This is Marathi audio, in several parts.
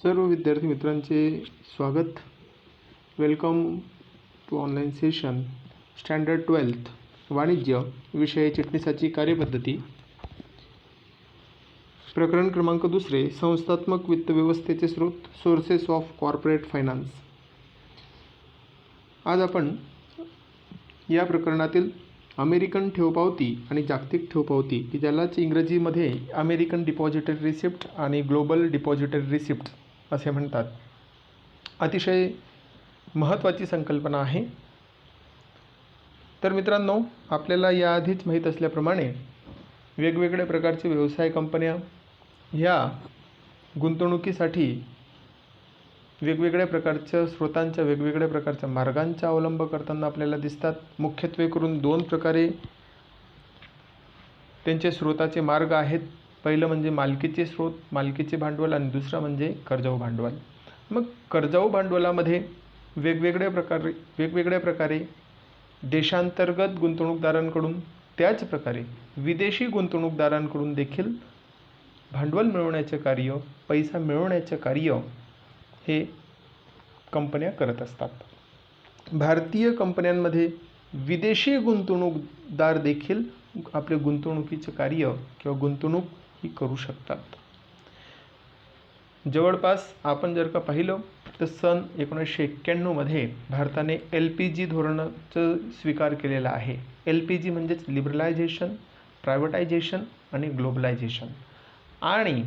सर्व विद्यार्थी मित्रांचे स्वागत. Welcome to online session. Standard 12th वाणिज्य विषय चिटणीसाची कार्यपद्धती. प्रकरण क्रमांक 2 संस्थात्मक वित्त व्यवस्थेचे स्रोत, सोर्सेस ऑफ कॉर्पोरेट फायनान्स. आज आपण या प्रकरणातील अमेरिकन ठेवपावती आणि जागतिक ठेवपावती, की ज्यालाच इंग्रजीमध्ये अमेरिकन डिपॉझिटरी रिसिप्ट आणि ग्लोबल डिपॉझिटरी रिसिप्ट असे म्हणतात, अतिशय महत्त्वाची संकल्पना आहे. तर मित्रांनो, आपल्याला याआधीच माहीत असल्याप्रमाणे वेगवेगळ्या प्रकारचे व्यवसाय कंपन्या ह्या गुंतवणुकीसाठी वेगवेगळ्या प्रकारच्या स्रोतांच्या वेगवेगळ्या प्रकारच्या मार्गांचा अवलंब करताना आपल्याला दिसतात. मुख्यत्वे करून 2 प्रकारे त्यांचे स्रोताचे मार्ग आहेत. पहिलं म्हणजे मालकीचे स्रोत, मालकीचे भांडवल, आणि दुसरं म्हणजे कर्जाऊ भांडवल. मग कर्जाऊ भांडवलामध्ये वेगवेगळ्या प्रकारे देशांतर्गत गुंतवणूकदारांकडून, त्याच प्रकारे विदेशी गुंतवणूकदारांकडून देखील भांडवल मिळवण्याचे कार्य, पैसा मिळवण्याचे कार्य हे कंपन्या करत असतात. भारतीय कंपन्यांमध्ये विदेशी गुंतवणूकदार देखील आपले गुंतवणुकीचे कार्य किंवा गुंतवणूक ही करू शकतात. जवळपास आपण जर का पाहिलं तर सन 1991 मध्ये भारताने LPG धोरणाचा स्वीकार केलेला आहे. LPG म्हणजेच लिबरलायझेशन, प्रायव्हेटायझेशन आणि ग्लोबलायझेशन. आणि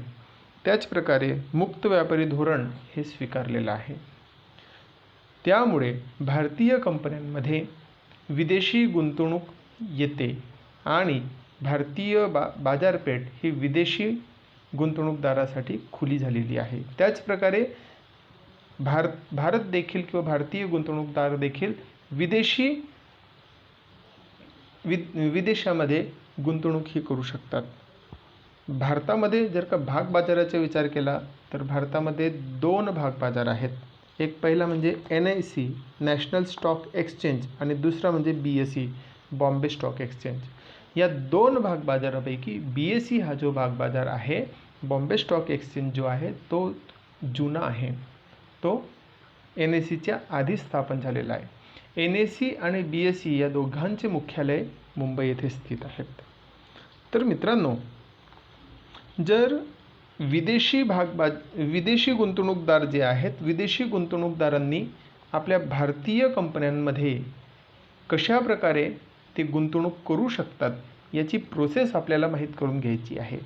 त्याचप्रकारे मुक्त व्यापारी धोरण हे स्वीकारलेलं आहे. त्यामुळे भारतीय कंपन्यांमध्ये विदेशी गुंतवणूक येते आणि भारतीय बाजारपेठ ही विदेशी गुंतवणूकदारासाठी खुली झालेली आहे. त्याचप्रकारे भारत देखील किंवा भारतीय गुंतवणूकदार देखील विदेशामध्ये गुंतवणूक ही करू शकतात. भारतामध्ये जर का भाग बाजाराचा विचार केला तर भारतामध्ये 2 भाग बाजार आहेत. एक पहिला म्हणजे NSE नॅशनल स्टॉक एक्सचेंज आणि दुसरा म्हणजे BSE बॉम्बे स्टॉक एक्सचेंज. या 2 भाग बाजारापैकी BSE हा जो भाग बाजार आहे, बॉम्बे स्टॉक एक्सचेंज जो आहे तो जुना आहे. तो NSEच्या आधी स्थापन झालेला आहे. NSE आणि BSE या दोघांचे मुख्यालय मुंबई येथे स्थित आहेत. तर मित्रांनो, जर विदेशी गुंतवणूकदार जे आहेत, विदेशी गुंतवणूकदारांनी आपल्या भारतीय कंपन्यांमध्ये कशा प्रकारे ते गुंतवणूक करू शकतात याची प्रोसेस आपल्याला माहीत करून घ्यायची आहे.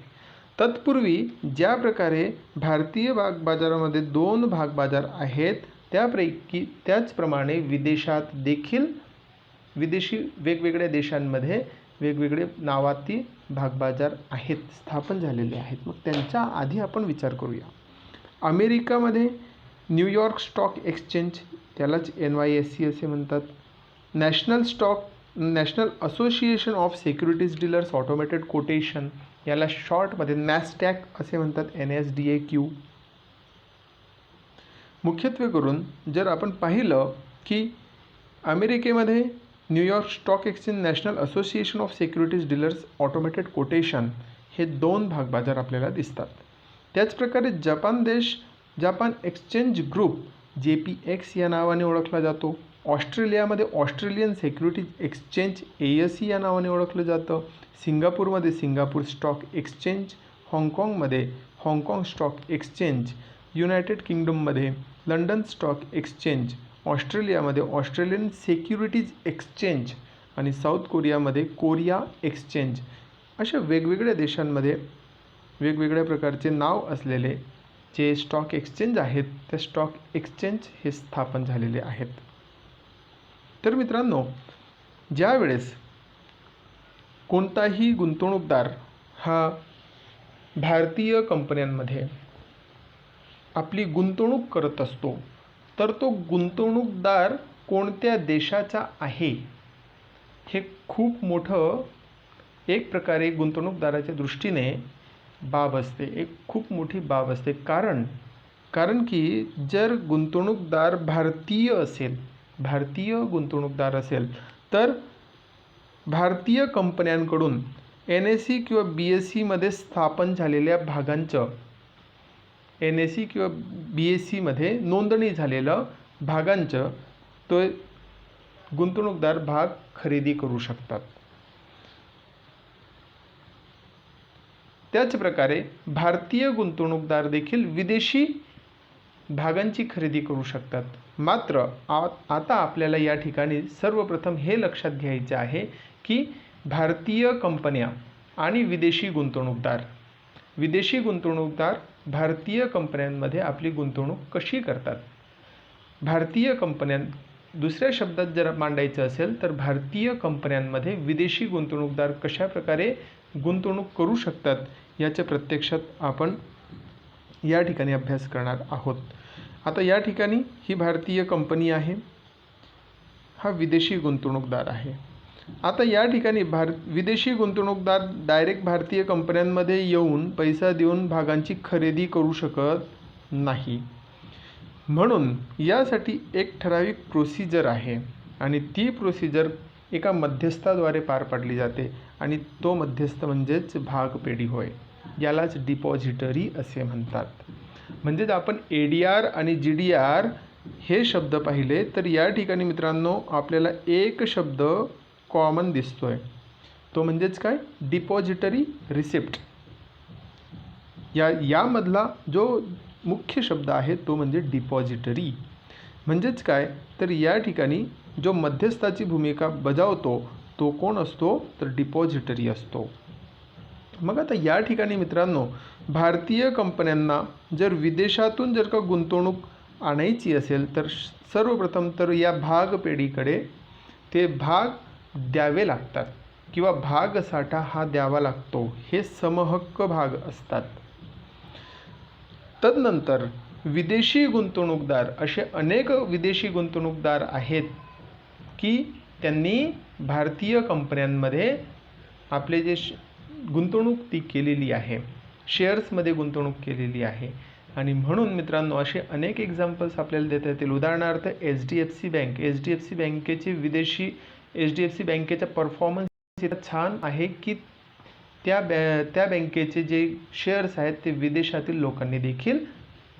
तत्पूर्वी ज्या प्रकारे भारतीय भाग बाजारामध्ये 2 भाग बाजार आहेत, त्याचप्रमाणे विदेशात देखील विदेशी वेगवेगळ्या देशांमध्ये वेगवेगळे नावाती भागबाजार आहेत, स्थापन झालेले आहेत. मग त्यांच्या आधी आपण विचार करूया. अमेरिकामध्ये न्यूयॉर्क स्टॉक एक्सचेंज, त्यालाच NYSE असे म्हणतात. National association of securities dealers automated quotation, याला शॉर्टमध्ये नॅस्डॅक असे म्हणतात, NASDAQ. मुख्यत्वे करून जर आपण पाहिलं की अमेरिकेमध्ये New York stock exchange, national association of securities dealers automated quotation हे 2 भाग बाजार आपल्याला दिसतात. त्याचप्रकारे जापान एक्सचेंज ग्रुप JPX या नावाने ओळखला जातो. ऑस्ट्रेलियामध्ये ऑस्ट्रेलियन सिक्युरिटीज एक्सचेंज ASE या नावाने ओळखलं जातं. सिंगापूरमध्ये सिंगापूर स्टॉक एक्सचेंज, हाँगकाँगमध्ये हाँगकाँग स्टॉक एक्सचेंज, युनायटेड किंगडममध्ये लंडन स्टॉक एक्सचेंज, ऑस्ट्रेलियामध्ये ऑस्ट्रेलियन सिक्युरिटीज एक्सचेंज आणि साऊथ कोरियामध्ये कोरिया एक्सचेंज, अशा वेगवेगळ्या देशांमध्ये वेगवेगळ्या प्रकारचे नाव असलेले जे स्टॉक एक्सचेंज आहेत, त्या स्टॉक एक्सचेंज हे स्थापन झालेले आहेत. तर मित्रांनो, ज्यावेळेस कोणताही गुंतवणूकदार हा भारतीय कंपन्यांमध्ये आपली गुंतवणूक करत असतो, तर तो गुंतवणूकदार कोणत्या देशाचा आहे हे खूप मोठं एक प्रकारे गुंतवणूकदाराच्या दृष्टीने बाब असते, एक खूप मोठी बाब असते. कारण की जर गुंतवणूकदार भारतीय गुंतवणूकदार असेल तर भारतीय कंपन्यांकडून NSE किंवा BSE मध्ये स्थापन झालेल्या भागांचं NSE किंवा BSEमध्ये नोंदणी झालेलं भागांचं तो गुंतवणूकदार भाग खरेदी करू शकतात. त्याच प्रकारे भारतीय गुंतवणूकदार देखील विदेशी भागांची खरेदी करू शकतात. मात्र आता आपल्याला या ठिकाणी सर्वप्रथम हे लक्षात घ्यायचे आहे की भारतीय कंपन्या आणि विदेशी गुंतवणूकदार भारतीय कंपन्यांमध्ये आपली गुंतवणूक कशी करतात. भारतीय कंपन्यां दुसऱ्या शब्दात जर मांडायचं असेल तर भारतीय कंपन्यांमध्ये विदेशी गुंतवणूकदार कशा प्रकारे गुंतवणूक करू शकतात याचे प्रत्यक्षात आपण या ठिकाणी अभ्यास करणार आहोत. आता या ठिकाणी ही भारतीय कंपनी आहे, हा विदेशी गुंतवणूकदार आहे. आता या ठिकाणी विदेशी गुंतवणूकदार डायरेक्ट भारतीय कंपन्यांमध्ये येऊन पैसा देऊन भागांची खरेदी करू शकत नाही. म्हणून यासाठी एक ठराविक प्रोसिजर आहे आणि ती प्रोसिजर एका मध्यस्थाद्वारे पार पाडली जाते आणि तो मध्यस्थ म्हणजेच भागपेढी होय. यालाच डिपॉझिटरी असे म्हणतात. म्हणजेच आपण ADR आणि GDR हे शब्द पाहिले तर या ठिकाणी मित्रांनो आपल्याला एक शब्द कॉमन दिसतोय, तो म्हणजेच काय, डिपॉझिटरी रिसिप्ट. यामधला जो मुख्य शब्द आहे तो म्हणजे डिपॉझिटरी. म्हणजेच काय तर या ठिकाणी जो मध्यस्थाची भूमिका बजावतो तो कोण असतो तर डिपॉझिटरी असतो. मग आता या ठिकाणी मित्रांनो भारतीय कंपन्यांना जर विदेशातून जर का गुंतवणूक आणायची असेल तर सर्वप्रथम तर या भागपेढीकडे ते भाग द्यावे लागतात किंवा भागसाठा हा द्यावा लागतो. हे समहक्क भाग असतात. तदनंतर विदेशी गुंतवणूकदार असे अनेक विदेशी गुंतवणूकदार आहेत की त्यांनी भारतीय कंपन्यांमध्ये आपले जे गुंतवणूक ती केलेली आहे, शेअर्समध्ये गुंतवणूक केलेली आहे. आणि म्हणून मित्रांनो असे अनेक एक्झाम्पल्स आपल्याला देता येतील. उदाहरणार्थ HDFC बँक, HDFC बँकेचे विदेशी HDFC बँकेचा परफॉर्मन्स इतका छान आहे की त्या बँकेचे जे शेअर्स आहेत ते विदेशातील लोकांनी देखील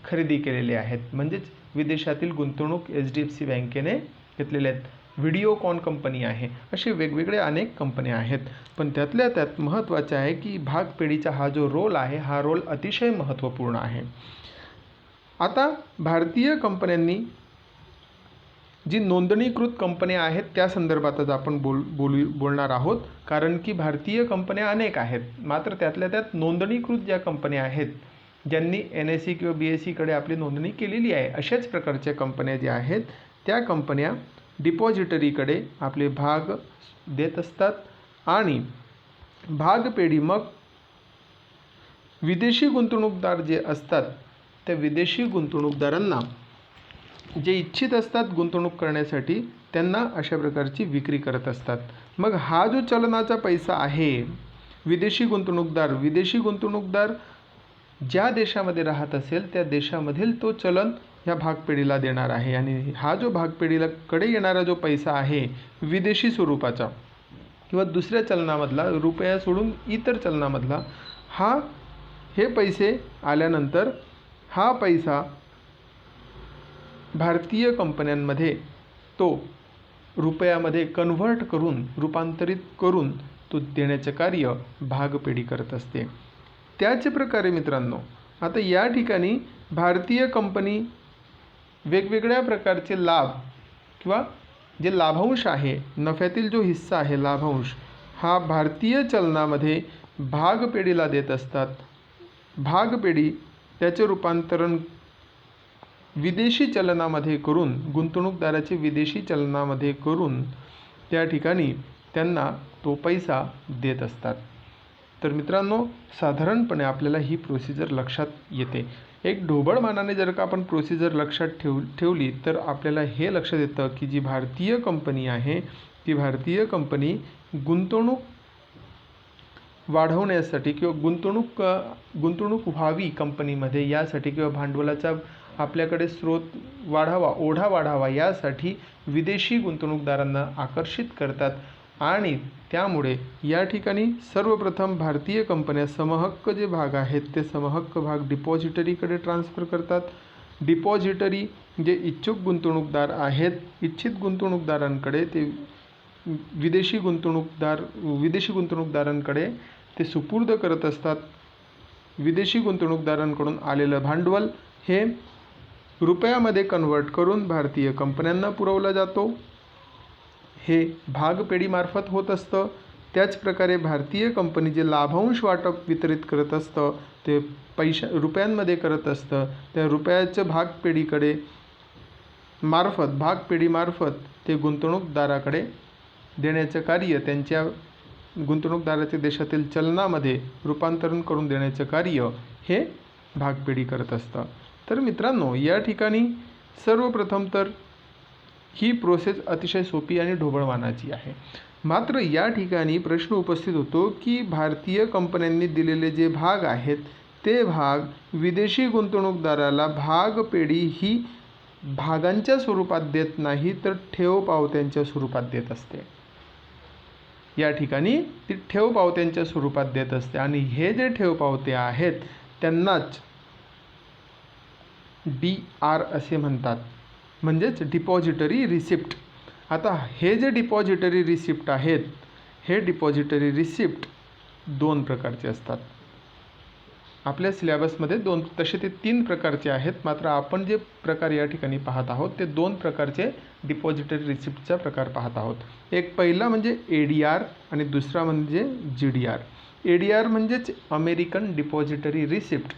खरेदी केलेले आहेत. म्हणजेच विदेशातील गुंतवणूक HDFC बँकेने घेतलेले आहेत. व्हिडिओकॉन कंपनी आहे, असे वेगवेगळे अनेक कंपन्या आहेत. पण त्यातल्या त्यात महत्त्वाचे आहे की भागपेढीचा हा जो रोल आहे हा रोल अतिशय महत्त्वपूर्ण आहे. आता भारतीय कंपन्यांनी जी नोंदणीकृत कंपन्या आहेत त्या संदर्भातच आपण बोलणार आहोत. कारण की भारतीय कंपन्या अनेक आहेत, मात्र त्यातल्या त्यात नोंदणीकृत ज्या कंपन्या आहेत ज्यांनी NSE किंवा BSEकडे आपली नोंदणी केलेली आहे अशाच प्रकारच्या कंपन्या ज्या आहेत त्या कंपन्या डिपॉझिटरीकडे आपले भाग देत असतात आणि भागपेढी मग विदेशी गुंतवणूकदार जे असतात त्या विदेशी गुंतवणूकदारांना जे इच्छित असतात गुंतवणूक करण्यासाठी त्यांना अशा प्रकारची विक्री करत असतात. मग हा जो चलनाचा पैसा आहे विदेशी गुंतवणूकदार ज्या देशामध्ये राहत असेल त्या देशामधील तो चलन ह्या भागपेढीला देणार आहे आणि हा जो भागपेढीला कडे येणारा जो पैसा आहे विदेशी स्वरूपाचा किंवा दुसऱ्या चलनामधला, रुपया सोडून इतर चलनामधला, हे पैसे आल्यानंतर हा पैसा भारतीय कंपन्यांमध्ये तो रुपयामध्ये रूपांतरित करून तो देण्याचे कार्य भागपेढी करत असते. त्याच प्रकारे मित्रांनो आता या ठिकाणी भारतीय कंपनी वेगवेगळ्या प्रकारचे लाभ किंवा जे लाभांश आहे, नफ्यातील जो हिस्सा आहे लाभांश, हा भारतीय चलनामध्ये भागपेढीला देत असतात. भागपेढी त्याचे रूपांतरण विदेशी चलनामध्ये करून, गुंतवणूकदाराचे विदेशी चलनामध्ये करून त्या ठिकाणी त्यांना तो पैसा देत असतात. तर मित्रांनो साधारणपणे आपल्याला ही प्रोसिजर लक्षात येते. एक ढोबळ मानाने जर का आपण प्रोसिजर लक्षात ठेवली तर आपल्याला हे लक्षात येतं की जी भारतीय कंपनी आहे ती भारतीय कंपनी गुंतवणूक वाढवण्यासाठी किंवा गुंतवणूक व्हावी कंपनीमध्ये यासाठी किंवा भांडवलाचा आपल्याकडे स्रोत वाढावा, ओढा वाढावा यासाठी विदेशी गुंतवणूकदारांना आकर्षित करतात आणि त्यामुळे या ठिकाणी सर्वप्रथम भारतीय कंपन्या समहक्क जे भाग आहेत ते समहक्क भाग डिपॉझिटरीकडे ट्रान्सफर करतात. डिपॉझिटरी जे इच्छुक गुंतवणूकदार आहेत, इच्छित गुंतवणूकदारांकडे ते विदेशी गुंतवणूकदारांकडे ते सुपूर्द करत असतात. विदेशी गुंतवणूकदारांकडून आलेलं भांडवल हे रुपयामध्ये कन्वर्ट करून भारतीय कंपन्यांना पुरवला जातो. हे भागपेढीमार्फत होत असतं. त्याचप्रकारे भारतीय कंपनी जे लाभांश वाटप वितरित करत असतं ते रुपयांमध्ये करत असतं. त्या रुपयाचं भागपेढीमार्फत ते गुंतवणूकदाराकडे देण्याचं कार्य, त्यांच्या गुंतवणूकदाराचे देशातील चलनामध्ये रूपांतरण करून देण्याचं कार्य हे भागपेढी करत असतं. तर मित्रांनो, या ठिकाणी सर्वप्रथम तर ही प्रोसेस अतिशय सोपी आणि ढोबळमानाची आहे. मात्र या ठिकाणी प्रश्न उपस्थित होतो की भारतीय कंपन्यांनी दिलेले जे भाग आहेत ते भाग विदेशी गुंतवणूकदाराला भागपेढी ही भागांच्या स्वरूपात देत नाही, तर ठेव पावत्यांच्या स्वरूपात देत असते. या ठिकाणी ती ठेव पावत्यांच्या स्वरूपात देत असते आणि हे जे ठेव पावते आहेत त्यांनाच DR असे म्हणतात, म्हणजेच डिपॉझिटरी रिसिप्ट. आता हे जे डिपॉझिटरी रिसिप्ट आहेत, हे डिपॉझिटरी रिसिप्ट दोन प्रकारचे असतात. आपल्या सिलेबसमध्ये तसे ते 3 प्रकारचे आहेत, मात्र आपण जे प्रकार या ठिकाणी पाहत आहोत ते 2 प्रकारचे डिपॉझिटरी रिसिप्टचा प्रकार पाहत आहोत. एक पहिला म्हणजे ADR आणि दुसरा म्हणजे GDR. ADR म्हणजेच अमेरिकन डिपॉझिटरी रिसिप्ट.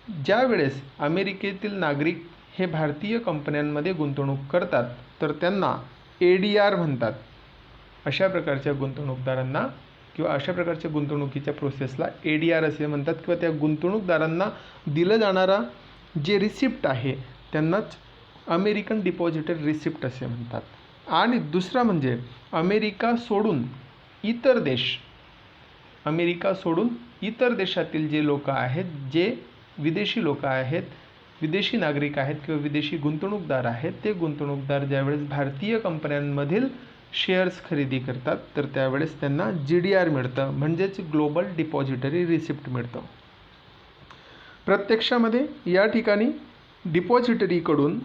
ज्या वेळेस अमेरिकेतील नागरिक हे भारतीय कंपन्यांमध्ये गुंतवणूक करतात तर त्यांना ADR म्हणतात. अशा प्रकारच्या गुंतवणूकदारांना किंवा अशा प्रकारच्या गुंतवणुकीच्या प्रोसेसला ADR असे म्हणतात, किंवा त्या गुंतवणूकदारांना दिलं जाणारा जे रिसिप्ट आहे त्यांनाच अमेरिकन डिपॉझिटरी रिसिप्ट असे म्हणतात. आणि दुसरा म्हणजे अमेरिका सोडून इतर देशातील जे लोक आहेत, जे विदेशी लोक आहेत, विदेशी नागरिक आहेत किंवा विदेशी गुंतवणूकदार आहेत, ते गुंतवणूकदार ज्यावेळेस भारतीय कंपन्यांमधील शेअर्स खरेदी करतात तर त्यावेळेस त्यांना GDR मिळतं, म्हणजेच ग्लोबल डिपॉझिटरी रिसिप्ट मिळतं. प्रत्यक्षामध्ये या ठिकाणी डिपॉझिटरीकडून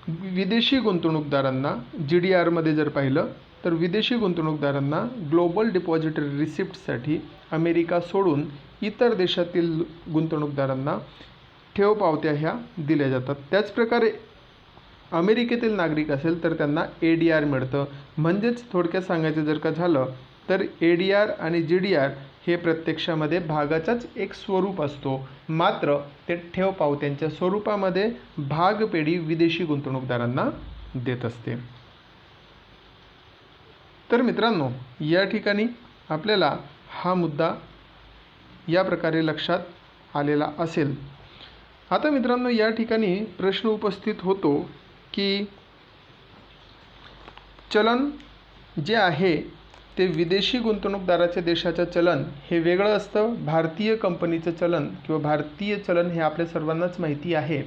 विदेशी गुंतवणूकदारांना GDRमध्ये जर पाहिलं तर विदेशी गुंतवणूकदारांना ग्लोबल डिपॉझिटरी रिसिप्टसाठी अमेरिका सोडून इतर देशातील गुंतवणूकदारांना ठेव पावत्या ह्या दिल्या जातात. त्याचप्रकारे अमेरिकेतील नागरिक असेल तर त्यांना ADR मिळतं. म्हणजेच थोडक्यात सांगायचं जर का झालं तर ADR आणि GDR हे प्रत्यक्षामध्ये भागाचाच एक स्वरूप असतो, मात्र ते ठेव पावत्यांच्या स्वरूपामध्ये भागपेढी विदेशी गुंतवणूकदारांना देत असते. तर मित्रांनो, या ठिकाणी आपल्याला हा मुद्दा या प्रकारे लक्षात आलेला असेल. आता मित्रांनो, या ठिकाणी प्रश्न उपस्थित होतो की चलन जे आहे ते विदेशी गुंतवणूकदाराच्या देशाचं चलन हे वेगळं असतं. भारतीय कंपनीचं चलन किंवा भारतीय चलन हे आपल्या सर्वांनाच माहिती आहे.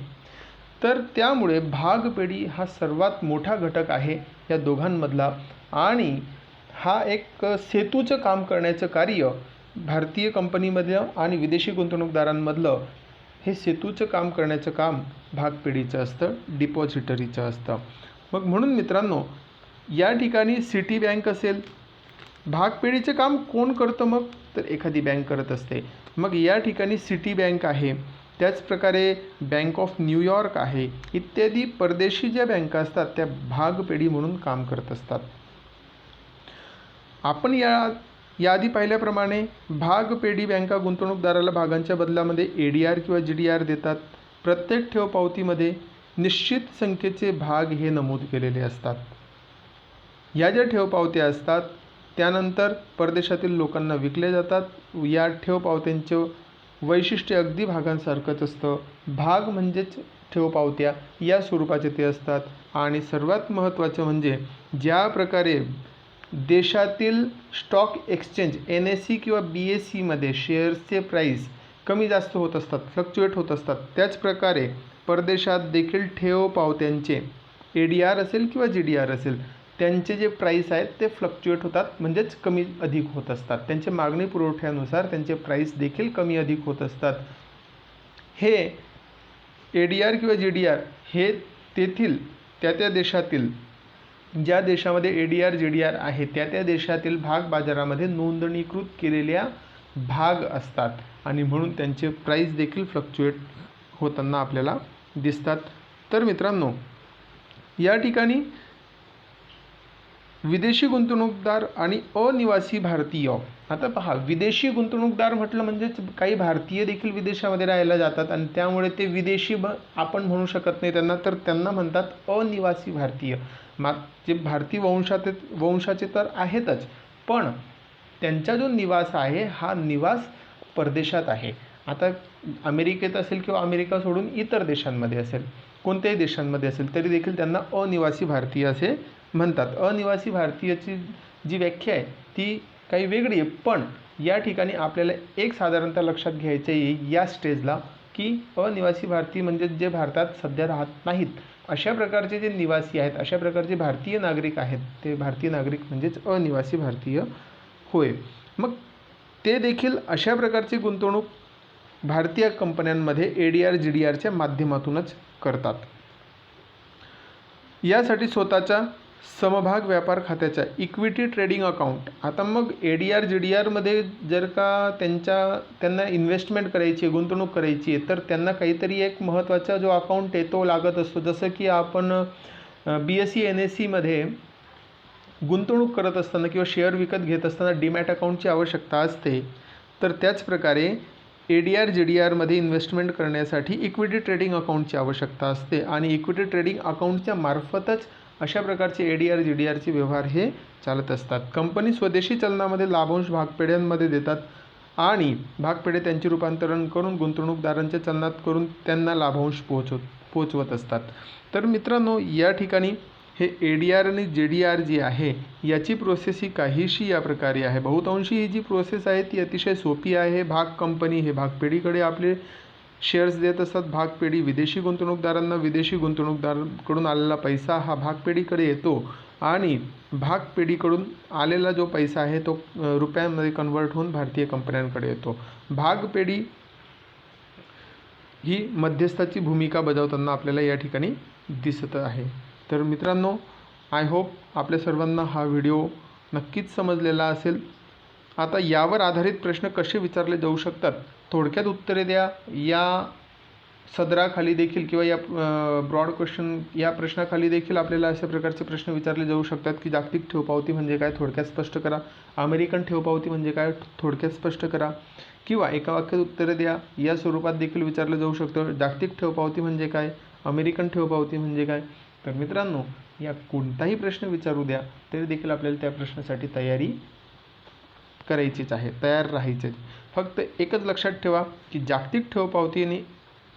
तर त्यामुळे भागपेढी हा सर्वात मोठा घटक आहे या दोघांमधला, आणि हा एक सेतूचं काम करण्याचं कार्य भारतीय कंपनीमधलं आणि विदेशी गुंतवणूकदारांमधलं हे सेतूचं काम करण्याचं काम भागपेढीचं असतं, डिपॉझिटरीचं असतं. मग म्हणून मित्रांनो, या ठिकाणी सिटी बँक असेल, भागपेढीचं काम कोण करतं मग तर एखादी बँक करत असते. मग या ठिकाणी सिटी बँक आहे, त्याचप्रकारे बँक ऑफ न्यूयॉर्क आहे, इत्यादी परदेशी ज्या बँका असतात त्या भागपेढी म्हणून काम करत असतात. आपण याआधी पाहिल्याप्रमाणे भागपेढी बँका गुंतवणूकदाराला भागांच्या बदलामध्ये ADR किंवा GDR देतात. प्रत्येक ठेव पावतीमध्ये निश्चित संख्येचे भाग हे नमूद केलेले असतात. या ज्या ठेव पावत्या असतात त्यानंतर परदेशातील लोकांना विकल्या जातात. या ठेव पावत्यांचं वैशिष्ट्य अगदी भागांसारखंच असतं. भाग म्हणजेच ठेव पावत्या या स्वरूपाचे ते असतात. आणि सर्वात महत्त्वाचं म्हणजे ज्या प्रकारे देशातील स्टॉक एक्सचेंज NSE किंवा BSE मध्ये शेअर्सचे प्राईस कमी जास्त होत असतात, फ्लक्च्युएट होत असतात, त्याचप्रकारे परदेशात देखील ठेव पावत्यांचे ADR असेल किंवा GDR असेल त्यांचे जे प्राईस आहेत ते फ्लक्च्युएट होतात, म्हणजेच कमी अधिक होत असतात. त्यांचे मागणी पुरवठ्यानुसार त्यांचे प्राईस देखील कमी अधिक होत असतात. हे ADR किंवा GDR हे तेथील त्या देशातील, ज्या देशामध्ये ADR GDR आहे त्या देशातील भाग बाजारामध्ये नोंदणीकृत केलेल्या भाग असतात आणि म्हणून त्यांचे प्राईस देखील फ्लक्च्युएट होताना आपल्याला दिसतात. तर मित्रांनो, या ठिकाणी विदेशी गुंतवणूकदार आणि अनिवासी भारतीय, आता पहा, विदेशी गुंतवणूकदार म्हटलं म्हणजेच काही भारतीय देखील विदेशामध्ये राहायला जातात आणि त्यामुळे ते विदेशी आपण म्हणू शकत नाही त्यांना, तर त्यांना म्हणतात अनिवासी भारतीय. जे भारतीय वंशाचे तर आहेतच, पण त्यांचा जो निवास आहे हा निवास परदेशात आहे. आता अमेरिकेत असेल किंवा अमेरिका सोडून इतर देशांमध्ये असेल, कोणत्याही देशांमध्ये असेल, तरी देखील त्यांना अनिवासी भारतीय असे म्हणतात. अनिवासी भारतीयाची जी व्याख्या आहे ती काही वेगळी आहे, पण या ठिकाणी आपल्याला एक साधारणतः लक्षात घ्यायचं आहे या स्टेजला, की अनिवासी भारतीय म्हणजे जे भारतात सध्या राहत नाहीत अशा प्रकारचे जे निवासी आहेत, अशा प्रकारचे भारतीय नागरिक आहेत, ते भारतीय नागरिक म्हणजेच अनिवासी भारतीय होय. मग ते देखील अशा प्रकारची गुंतवणूक भारतीय कंपन्यांमध्ये ADR GDRच्या माध्यमातूनच करतात. यासाठी स्वतःच्या समभाग व्यापार खात्याच्या इक्विटी ट्रेडिंग अकाउंट, आता मग ADR GDRमध्ये जर का त्यांना इन्व्हेस्टमेंट करायची आहे, गुंतवणूक करायची आहे, तर त्यांना काहीतरी एक महत्त्वाचा जो अकाउंट आहे तो लागत असतो. जसं की आपण BSE NSEमध्ये गुंतवणूक करत असताना किंवा शेअर विकत घेत असताना डीमॅट अकाउंटची आवश्यकता असते, तर त्याचप्रकारे ADR GDRमध्ये इन्व्हेस्टमेंट करण्यासाठी इक्विटी ट्रेडिंग अकाउंटची आवश्यकता असते आणि इक्विटी ट्रेडिंग अकाउंटच्या मार्फतच अशा प्रकारचे ADR GDRचे व्यवहार हे चालत असतात. कंपनी स्वदेशी चलनामध्ये लाभांश भागपेढ्यांमध्ये देतात आणि भागपेढे त्यांचे रूपांतरण करून गुंतवणूकदारांच्या चलनात करून त्यांना लाभांश पोहोचवत असतात. तर मित्रांनो, या ठिकाणी हे ADR आणि GDR जी आहे याची प्रोसेस ही काहीशी या प्रकारे आहे. बहुतांशी ही जी प्रोसेस आहे ती अतिशय सोपी आहे. भाग कंपनी हे भागपेढीकडे आपले शेअर्स देत असतात. भागपेढी विदेशी गुंतवणूकदारांना, विदेशी गुंतवणूकदारांकडून आलेला पैसा हा भागपेढीकडे येतो आणि भागपेढीकडून आलेला जो पैसा आहे तो रुपयांमध्ये कन्वर्ट होऊन भारतीय कंपन्यांकडे येतो. भागपेढी ही मध्यस्थाची भूमिका बजावताना आपल्याला या ठिकाणी दिसत आहे. तर मित्रांनो, आय होप आपल्या सर्वांना हा व्हिडिओ नक्कीच समजलेला असेल. आता यावर आधारित प्रश्न कसे विचारले जाऊ शकतात, थोडक्यात उत्तरे द्या या सदराखाली देखील किंवा या ब्रॉड क्वेश्चन या प्रश्नाखाली देखील आपल्याला अशा प्रकारचे प्रश्न विचारले जाऊ शकतात की जागतिक ठेवपावती म्हणजे काय, थोडक्यात स्पष्ट करा. अमेरिकन ठेवपावती म्हणजे काय, थोडक्यात स्पष्ट करा. किंवा एका वाक्यात उत्तरे द्या या स्वरूपात देखील विचारलं जाऊ शकतं. जागतिक ठेवपावती म्हणजे काय, अमेरिकन ठेवपावती म्हणजे काय. तर मित्रांनो, या कोणताही प्रश्न विचारू द्या तरी देखील आपल्याला त्या प्रश्नासाठी तयारी करायचीच आहे, तयार राहायचे. फक्त एकच लक्षात ठेवा की जागतिक ठेवपावती आणि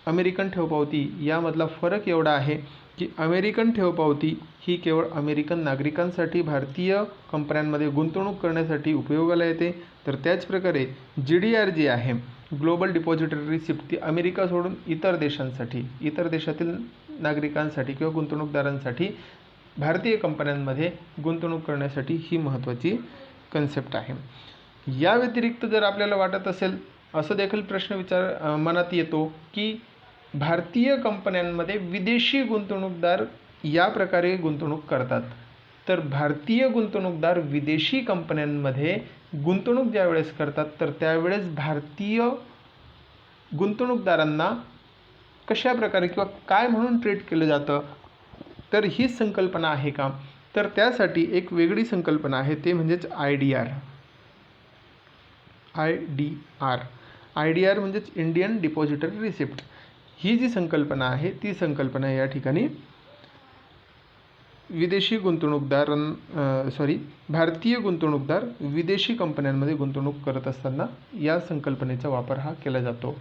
अमेरिकन ठेवपावती यामधला फरक एवढा आहे की अमेरिकन ठेवपावती ही केवळ अमेरिकन नागरिकांसाठी भारतीय कंपन्यांमध्ये गुंतवणूक करण्यासाठी उपयोगाला येते, तर त्याचप्रकारे GDR जी आहे, ग्लोबल डिपॉझिटरी रिसिप्ट, ती अमेरिका सोडून इतर देशांसाठी, इतर देशातील नागरिकांसाठी किंवा गुंतवणूकदारांसाठी भारतीय कंपन्यांमध्ये गुंतवणूक करण्यासाठी ही महत्त्वाची कन्सेप्ट आहे. या व्यतिरिक्त जर आपल्याला वाटत असेल, असं देखील प्रश्न मनात येतो की भारतीय कंपन्यांमध्ये विदेशी गुंतवणूकदार या प्रकारे गुंतवणूक करतात, तर भारतीय गुंतवणूकदार विदेशी कंपन्यांमध्ये गुंतवणूक ज्यावेळेस करतात तर त्यावेळेस भारतीय गुंतवणूकदारांना कशा प्रकारे किंवा काय म्हणून ट्रीट केलं जातं, तर ही संकल्पना आहे का, तर त्यासाठी एक वेगळी संकल्पना आहे, ते म्हणजेच IDR म्हणजेच इंडियन डिपॉझिटरी रिसिप्ट. ही जी संकल्पना आहे ती संकल्पना या ठिकाणी भारतीय गुंतवणूकदार विदेशी कंपन्यांमध्ये गुंतवणूक करत असताना या संकल्पनेचा वापर हा केला जातो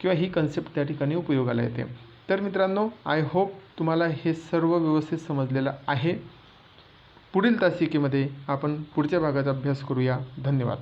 किंवा ही कन्सेप्ट त्या ठिकाणी उपयोगाला येते. तर मित्रांनो, आय होप तुम्हाला हे सर्व व्यवस्थित समजलेलं आहे. पुढील तासिकेमध्ये आपण पुढच्या भागाचा अभ्यास करूया. धन्यवाद.